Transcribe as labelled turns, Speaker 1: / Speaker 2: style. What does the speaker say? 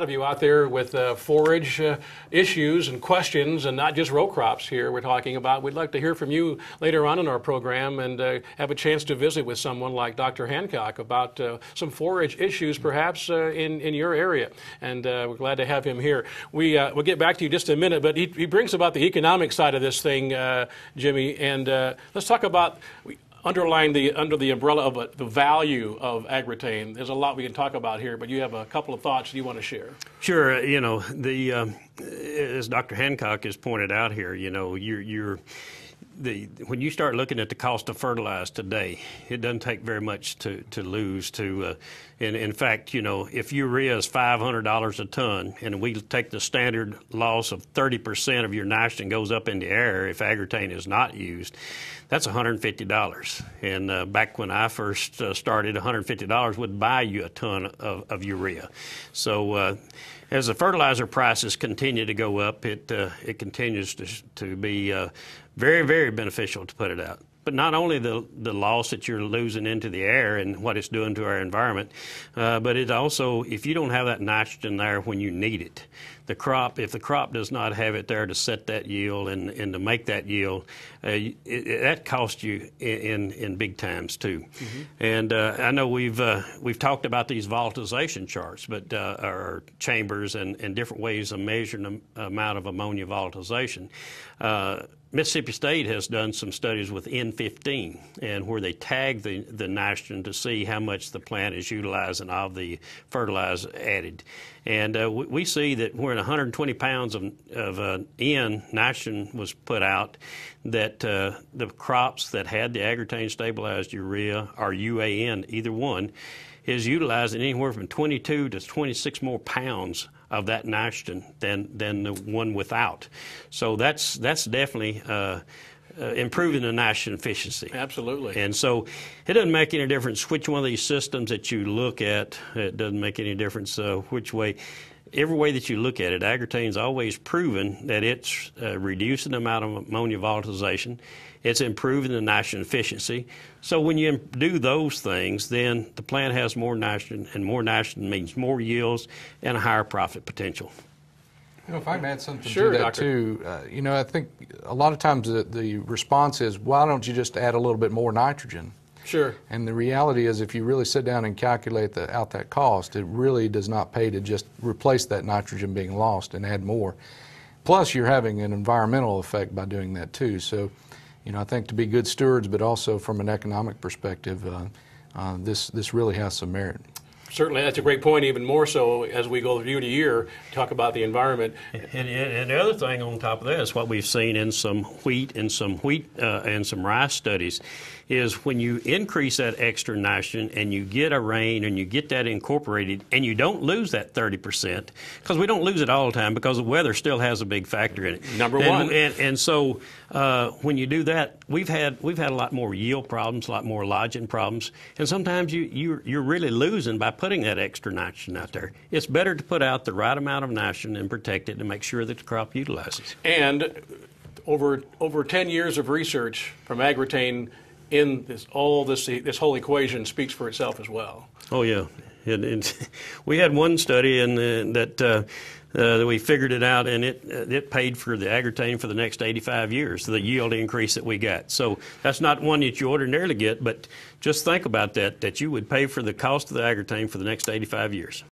Speaker 1: Of you out there with forage issues and questions, and not just row crops here we're talking about. We'd like to hear from you later on in our program and have a chance to visit with someone like Dr. Hancock about some forage issues perhaps in your area, and we're glad to have him here. We'll get back to you just in a minute, but he brings about the economic side of this thing, Jimmy, and let's talk about under the umbrella of the value of AGROTAIN. There's a lot we can talk about here, but you have a couple of thoughts you want to share.
Speaker 2: Sure. You know, as Dr. Hancock has pointed out here, you know, when you start looking at the cost of fertilizer today, it doesn't take very much to lose to. In fact, you know, if urea is $500 a ton, and we take the standard loss of 30% of your nitrogen goes up in the air if AGROTAIN is not used, that's $150. And back when I first started, $150 would buy you a ton of urea. So as the fertilizer prices continue to go up, it continues to be very, very beneficial to put it out. But not only the loss that you're losing into the air and what it's doing to our environment, but it also, if you don't have that nitrogen there when you need it, if the crop does not have it there to set that yield and to make that yield, that costs you in big times too. Mm-hmm. And I know we've talked about these volatilization charts, but or chambers and different ways of measuring the amount of ammonia volatilization. Mississippi State has done some studies with N15, and where they tag the nitrogen to see how much the plant is utilizing of the fertilizer added. And we see that when 120 pounds of N nitrogen was put out, that the crops that had the AGROTAIN stabilized urea or UAN, either one, is utilizing anywhere from 22 to 26 more pounds of that nitrogen than the one without. So that's definitely improving the nitrogen efficiency.
Speaker 1: Absolutely.
Speaker 2: And so it doesn't make any difference which one of these systems that you look at. It doesn't make any difference which way. Every way that you look at it, AGROTAIN's always proven that it's reducing the amount of ammonia volatilization. It's improving the nitrogen efficiency. So when you do those things, then the plant has more nitrogen, and more nitrogen means more yields and a higher profit potential.
Speaker 3: You know, if I can add something
Speaker 1: Sure,
Speaker 3: to that
Speaker 1: Doctor.
Speaker 3: too, you know, I think a lot of times the response is, why don't you just add a little bit more nitrogen?
Speaker 1: Sure.
Speaker 3: And the reality is, if you really sit down and calculate out that cost, it really does not pay to just replace that nitrogen being lost and add more. Plus, you're having an environmental effect by doing that too. So, you know, I think to be good stewards, but also from an economic perspective, this really has some merit.
Speaker 1: Certainly, that's a great point, even more so as we go year to year, talk about the environment.
Speaker 2: And the other thing on top of that is what we've seen in some wheat and some rice studies is when you increase that extra nitrogen and you get a rain and you get that incorporated and you don't lose that 30%, because we don't lose it all the time because the weather still has a big factor in it.
Speaker 1: Number one.
Speaker 2: And so when you do that, we've had a lot more yield problems, a lot more lodging problems, and sometimes you're really losing by putting that extra nitrogen out there. It's better to put out the right amount of nitrogen and protect it and make sure that the crop utilizes.
Speaker 1: And over 10 years of research from AGROTAIN in this whole equation speaks for itself as well.
Speaker 2: Oh yeah, we had one study that we figured it out, and it paid for the AGROTAIN for the next 85 years, the yield increase that we got. So that's not one that you ordinarily get, but just think about that you would pay for the cost of the AGROTAIN for the next 85 years.